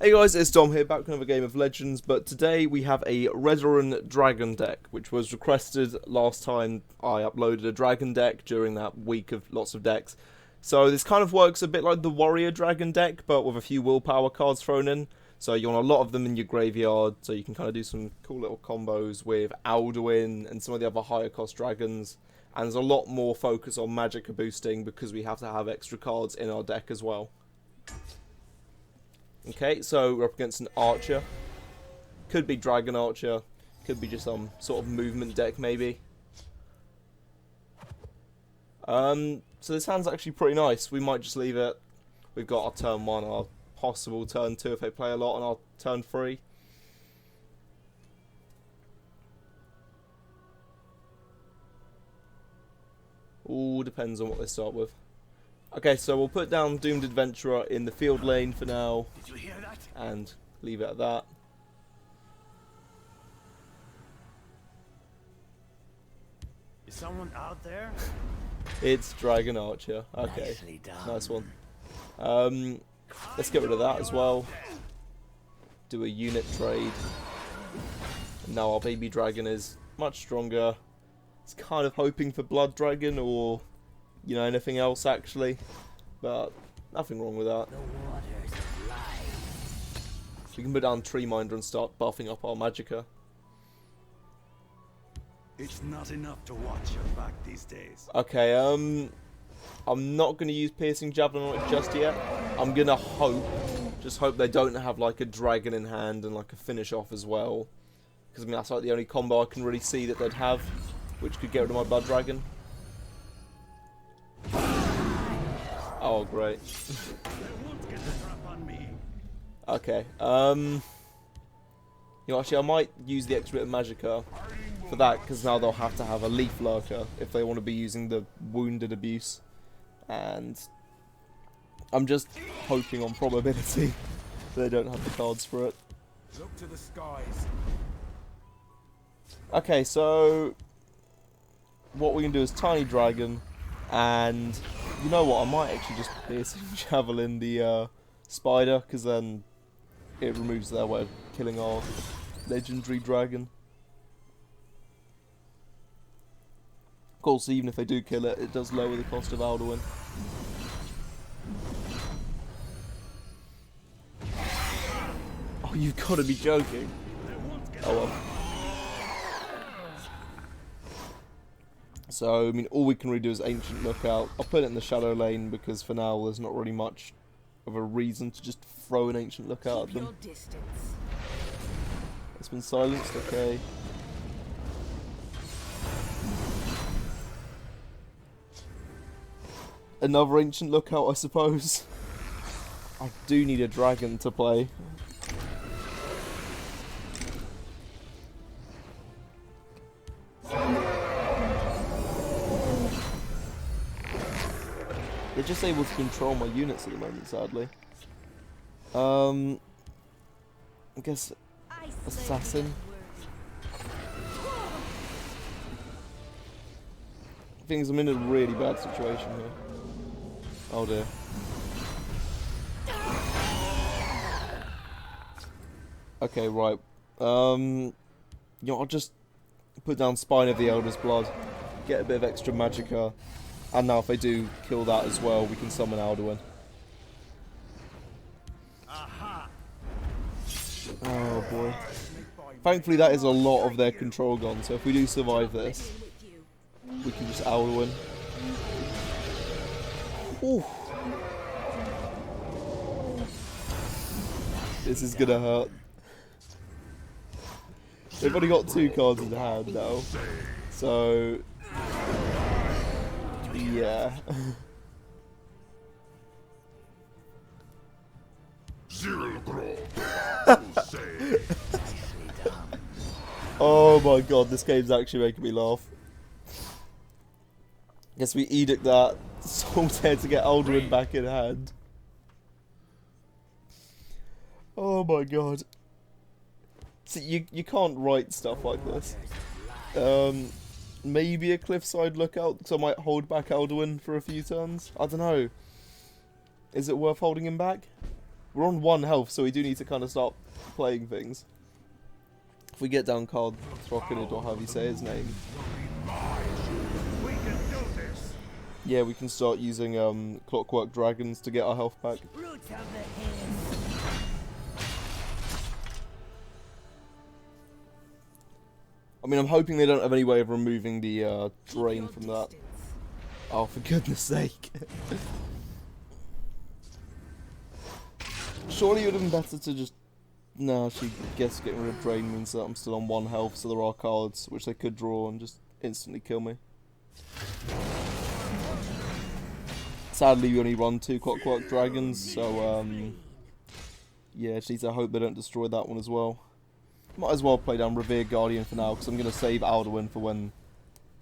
Hey guys, it's Dom here, back with another game of Legends, but today we have a Redoran Dragon deck, which was requested last time I uploaded a Dragon deck during that week of lots of decks. So this kind of works a bit like the Warrior Dragon deck, but with a few willpower cards thrown in. So you want a lot of them in your graveyard, so you can kind of do some cool little combos with Alduin and some of the other higher cost dragons. And there's a lot more focus on Magicka boosting because we have to have extra cards in our deck as well. Okay, so we're up against an Archer. Could be Dragon Archer. Could be just some sort of movement deck, maybe. So this hand's actually pretty nice. We might just leave it. We've got our turn 1, our possible turn 2 if they play a lot, and our turn 3. All depends on what they start with. Okay, so we'll put down Doomed Adventurer in the field lane for now. Did you hear that? And leave it at that. Is someone out there? It's Dragon Archer. Okay, nice one. Let's get rid of that as well. Do a unit trade. And now our baby dragon is much stronger. It's kind of hoping for Blood Dragon or, you know, anything else actually, but nothing wrong with that. So we can put down Tree Minder and start buffing up our Magicka. It's not enough to watch your back these days. Okay, I'm not going to use Piercing Javelin on it just yet. I'm going to just hope they don't have like a dragon in hand and like a finish off as well. Because I mean, that's like the only combo I can really see that they'd have, which could get rid of my Blood Dragon. Oh, great. Okay, you know, actually I might use the extra bit of Magicka for that, because now they'll have to have a Leaf Lurker if they want to be using the Wounded Abuse. And I'm just hoping on probability they don't have the cards for it. Look to the skies. Okay, so what we can do is Tiny Dragon, and you know what, I might actually just Piercing Javelin the Spider, because then it removes their way of killing our legendary dragon. Of course, even if they do kill it, it does lower the cost of Alduin. Oh, you've got to be joking. Oh well. So, I mean, all we can really do is Ancient Lookout. I'll put it in the Shadow Lane because for now there's not really much of a reason to just throw an Ancient Lookout at them. It's been silenced, okay. Another Ancient Lookout, I suppose. I do need a dragon to play. They're just able to control my units at the moment, sadly. I guess Assassin. Things I'm in a really bad situation here. Oh dear. Okay, right. You know, I'll just put down Spine of the Elder's Blood, get a bit of extra Magicka, and now if they do kill that as well, we can summon Alduin. Oh boy. Thankfully that is a lot of their control gone, so if we do survive this, we can just Alduin. Ooh. This is gonna hurt. They've only got 2 cards in hand now, so yeah. Oh my god, this game's actually making me laugh. Guess we edict that Solitaire to get Alduin back in hand. Oh my god. See, you can't write stuff like this. Maybe a Cliffside Lookout, so I might hold back Alduin for a few turns. I don't know. Is it worth holding him back? We're on 1 health, so we do need to kind of start playing things. If we get down Card Throcked, or however you say his name. We can do this. Yeah, we can start using Clockwork Dragons to get our health back. Roots of the hand. I mean, I'm hoping they don't have any way of removing the drain from that. Oh, for goodness sake. Surely it would have been better to just... No, she guess getting rid of drain means that I'm still on 1 health, so there are cards which they could draw and just instantly kill me. Sadly, we only run 2 Clockwork Dragons, so yeah, just need to hope they don't destroy that one as well. Might as well play down Revered Guardian for now, because I'm going to save Alduin for when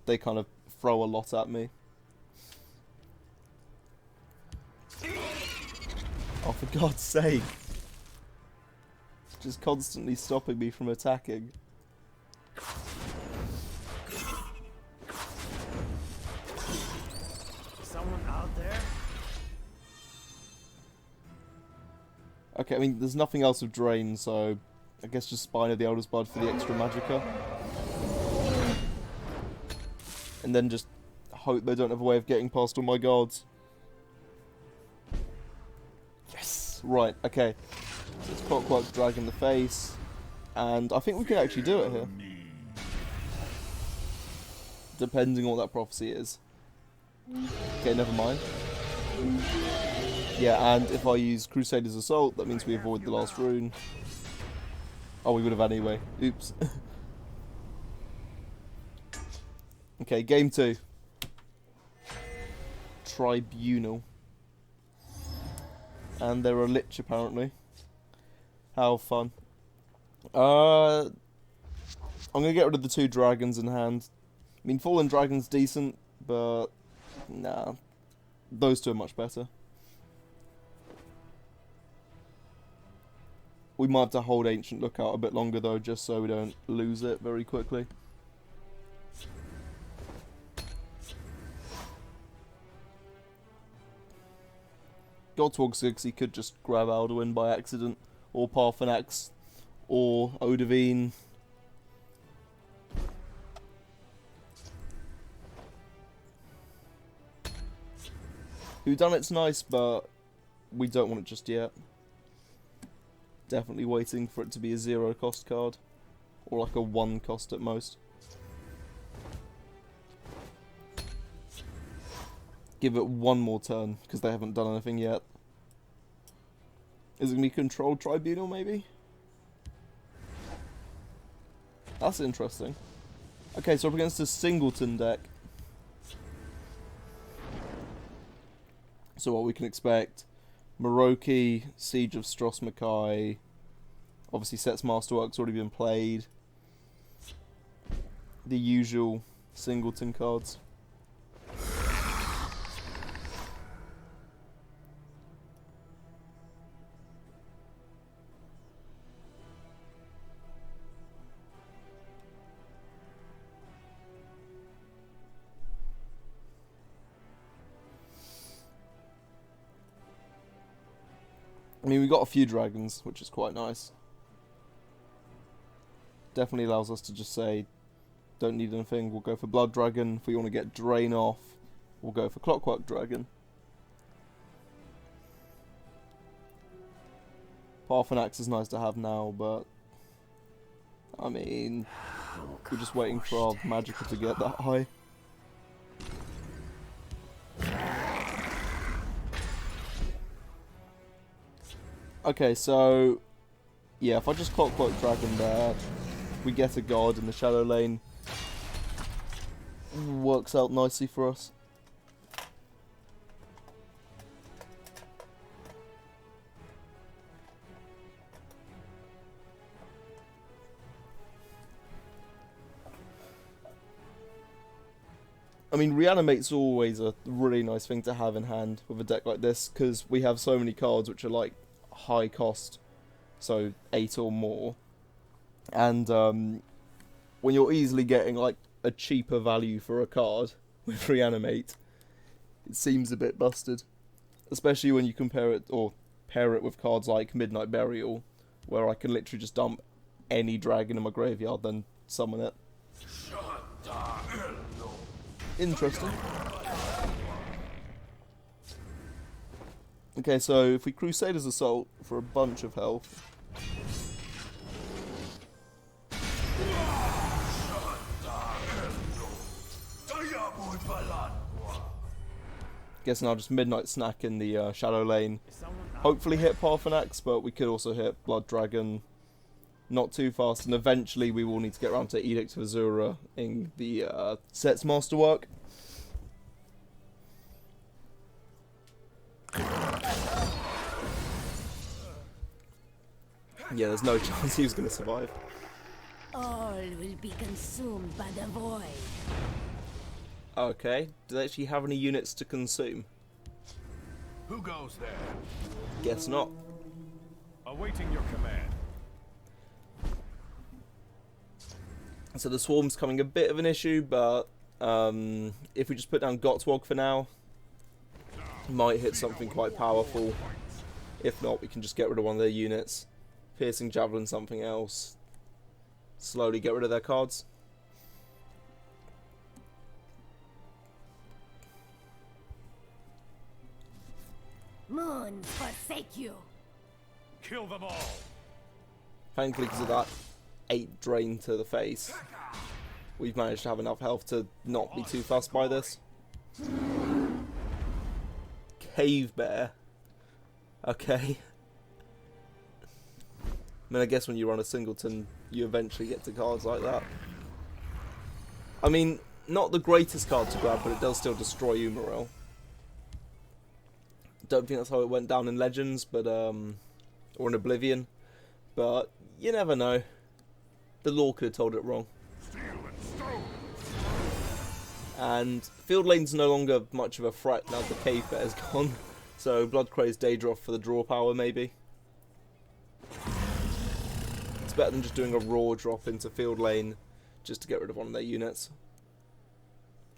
they kind of throw a lot at me. Oh, for God's sake. Just constantly stopping me from attacking. Someone out there? Okay, I mean, there's nothing else with Drain, so I guess just Spine of the Elder's Blood for the extra magicka. And then just hope they don't have a way of getting past all my guards. Yes! Right, okay. So it's Clockwork Dragon the face. And I think we can actually do it here. Depending on what that prophecy is. Okay, never mind. Yeah, and if I use Crusader's Assault, that means we avoid the last rune. Oh, we would have anyway. Oops. Okay, game 2. Tribunal. And they're a lich, apparently. How fun. I'm going to get rid of the 2 dragons in hand. I mean, Fallen Dragon's decent, but... Nah. Those 2 are much better. We might have to hold Ancient Lookout a bit longer though, just so we don't lose it very quickly. Godwog he could just grab Alduin by accident, or Parthenax, or Odivine. Whodunit's nice, but we don't want it just yet. Definitely waiting for it to be a 0 cost card. Or like a 1 cost at most. Give it 1 more turn, because they haven't done anything yet. Is it going to be Controlled Tribunal, maybe? That's interesting. Okay, so we're against a Singleton deck. So what we can expect... Maroki, Siege of Strosmakai, obviously Set's Masterwork's already been played. The usual Singleton cards. I mean, we got a few dragons, which is quite nice. Definitely allows us to just say, don't need anything, we'll go for Blood Dragon. If we want to get Drain off, we'll go for Clockwork Dragon. Parthenax is nice to have now, but... I mean... we're just waiting for our Magicka to get that high. Okay, so... yeah, if I just Clockwork Dragon there, we get a guard in the Shadow Lane. Works out nicely for us. I mean, Reanimate's always a really nice thing to have in hand with a deck like this, because we have so many cards which are like high cost, so 8 or more, and when you're easily getting like a cheaper value for a card with Reanimate, it seems a bit busted, especially when you compare it, or pair it with cards like Midnight Burial, where I can literally just dump any dragon in my graveyard, then summon it. Interesting. Okay, so if we Crusader's Assault for a bunch of health. Guessing I'll just Midnight Snack in the Shadow Lane. Hopefully hit Parthenax, but we could also hit Blood Dragon not too fast, and eventually we will need to get around to Edict of Azura in the Sets Masterwork. Yeah, there's no chance he was going to survive. All will be consumed by the void. Okay, do they actually have any units to consume? Who goes there? Guess not. Awaiting your command. So the swarm's coming a bit of an issue, but if we just put down Gottwog for now, might hit something quite powerful. If not, we can just get rid of one of their units. Piercing Javelin, something else. Slowly get rid of their cards. Moons forsake you. Kill them all. Thankfully, because of that 8 drain to the face, we've managed to have enough health to not be too fussed by this. Cave Bear. Okay. I mean, I guess when you run a singleton, you eventually get to cards like that. I mean, not the greatest card to grab, but it does still destroy Umaril. Don't think that's how it went down in Legends, but or in Oblivion. But you never know. The lore could have told it wrong. And Field Lane's no longer much of a threat now the Cave Bear's gone. So Blood Crazed Daedroth for the draw power, maybe. It's better than just doing a raw drop into Field Lane just to get rid of one of their units.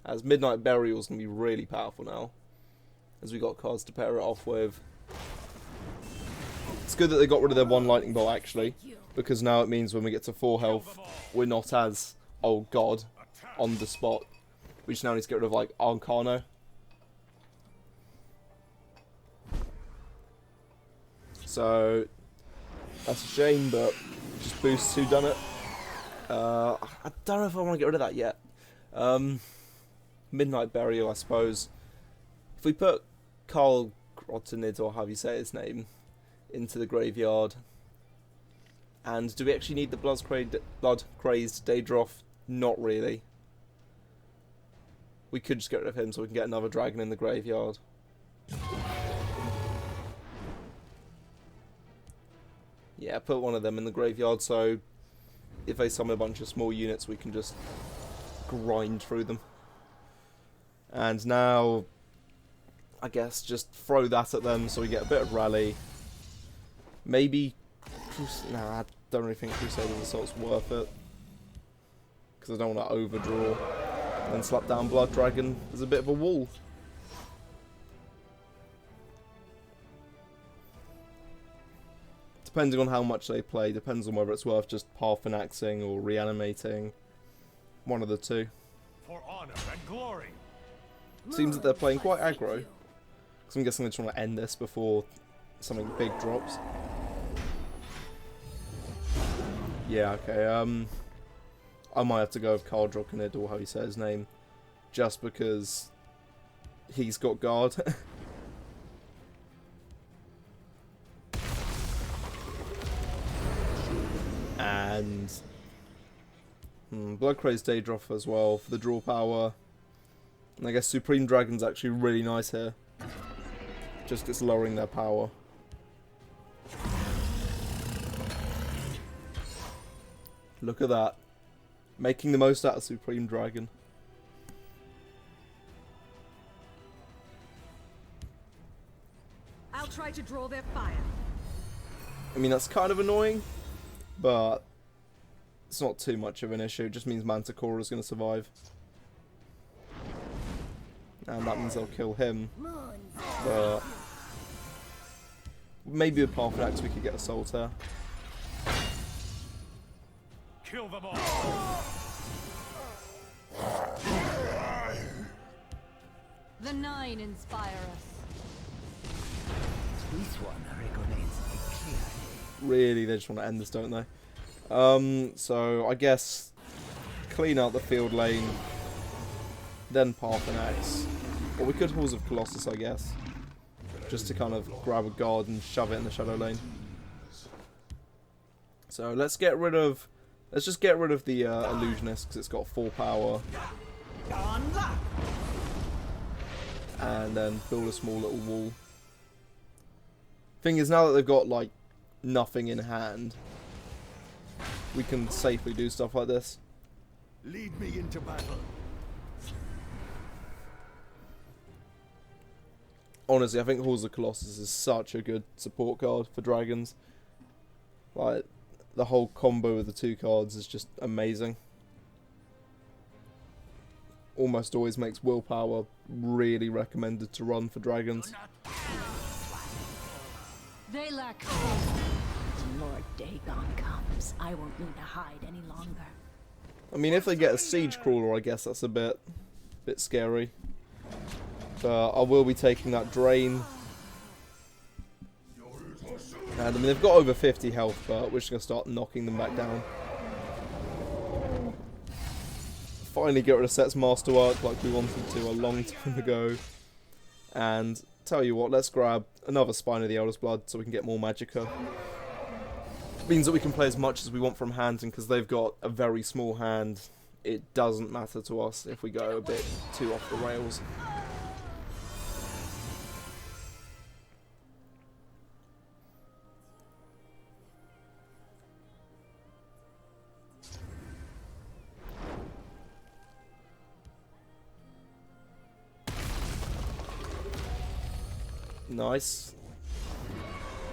As Midnight Burial's going to be really powerful now, as we got cards to pair it off with. It's good that they got rid of their one Lightning Bolt actually, because now it means when we get to 4 health, we're not as, oh god, on the spot. We just now need to get rid of like Arcano. So that's a shame, but just boosts who done it. I don't know if I want to get rid of that yet. Midnight Burial, I suppose. If we put Carl Grottenid, or how you say his name, into the graveyard, and do we actually need the Blood Crazed Daedroth? Not really. We could just get rid of him so we can get another dragon in the graveyard. Yeah, put one of them in the graveyard, so if they summon a bunch of small units, we can just grind through them. And now, I guess, just throw that at them so we get a bit of rally. Maybe... Nah, I don't really think Crusader's Assault's worth it, because I don't want to overdraw. And then slap down Blood Dragon as a bit of a wall. Depending on how much they play, depends on whether it's worth just Parthenaxing or reanimating. One of the two. For honor and glory. Seems that they're playing quite aggro. Because I'm guessing they just want to end this before something big drops. Yeah, okay, I might have to go with Carl Drogonid, or how you say his name, just because he's got guard. And Blood Crazed Daedroth as well for the draw power. And I guess Supreme Dragon's actually really nice here. Just it's lowering their power. Look at that. Making the most out of Supreme Dragon. I'll try to draw their fire. I mean, that's kind of annoying, but it's not too much of an issue. It just means Manticore is going to survive. And that means they'll kill him. But Maybe with Parthenax we could get a Solitaire. Kill them all. The Nine inspire us. This one recommends a clear head. Really, they just want to end this, don't they? So I guess clean out the field lane, then Parthenax. Or we could Halls of Colossus, I guess. Just to kind of grab a guard and shove it in the shadow lane. So let's get rid of... Let's just get rid of the Illusionist, because it's got 4 power. And then build a small little wall. Thing is, now that they've got, like, nothing in hand, we can safely do stuff like this. Lead me into battle. Honestly, I think Halls of Colossus is such a good support card for dragons. Like, the whole combo of the 2 cards is just amazing. Almost always makes willpower really recommended to run for dragons. They lack hope. Lord Dagon comes. I won't need to hide any longer. I mean, if they get a Siege Crawler, I guess that's a bit scary. But I will be taking that Drain. And I mean, they've got over 50 health, but we're just going to start knocking them back down. Finally get rid of Set's Masterwork like we wanted to a long time ago. And tell you what, let's grab another Spine of the Elder's Blood so we can get more Magicka. Means that we can play as much as we want from hand, and because they've got a very small hand, it doesn't matter to us if we go a bit too off the rails. Nice.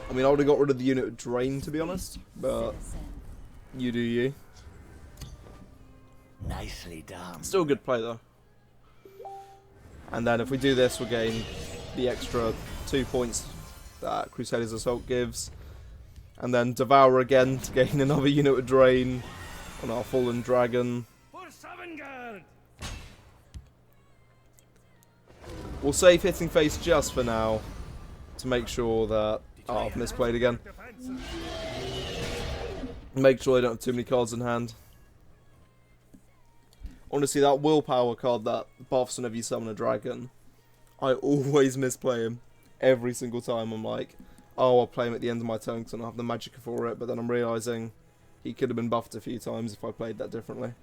I mean, I would have got rid of the unit of Drain, to be honest, but you do you. Nicely done. Still a good play, though. And then if we do this, we'll gain the extra 2 points that Crusader's Assault gives. And then Devour again to gain another unit of Drain on our Fallen Dragon. We'll save Hitting Face just for now, to make sure that... Oh, I've misplayed again. Make sure I don't have too many cards in hand. Honestly, that Willpower card that buffs whenever you summon a dragon, I always misplay him. Every single time I'm like, oh, I'll play him at the end of my turn because I don't have the Magicka for it, but then I'm realising he could have been buffed a few times if I played that differently.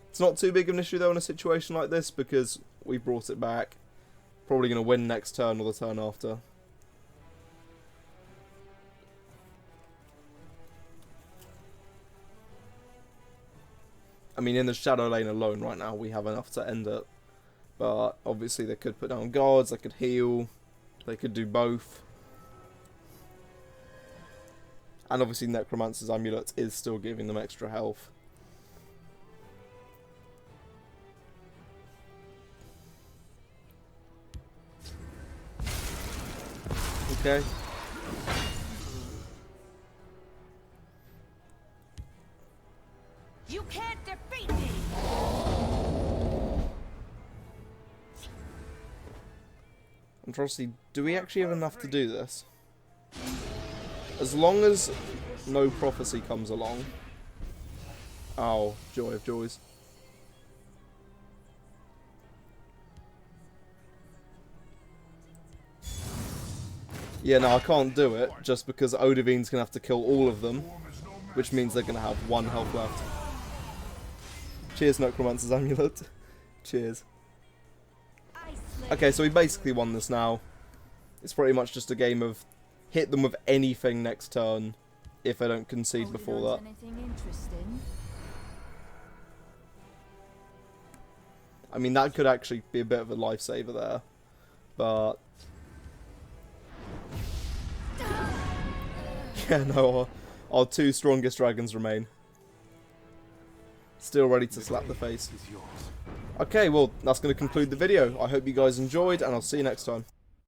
It's not too big of an issue though in a situation like this because we brought it back. Probably going to win next turn or the turn after. I mean, in the Shadow Lane alone right now, we have enough to end it. But obviously they could put down guards, they could heal, they could do both. And obviously Necromancer's Amulet is still giving them extra health. Okay. You can't defeat me. I'm trying to see, do we actually have enough to do this? As long as no prophecy comes along. Oh, joy of joys. Yeah, no, I can't do it, just because Odivine's going to have to kill all of them, which means they're going to have 1 health left. Cheers, Necromancer's Amulet. Cheers. Okay, so we basically won this now. It's pretty much just a game of hit them with anything next turn, if they don't concede before that. I mean, that could actually be a bit of a lifesaver there, but... Yeah, no, our 2 strongest dragons remain. Still ready to slap the face. Okay, well, that's going to conclude the video. I hope you guys enjoyed, and I'll see you next time.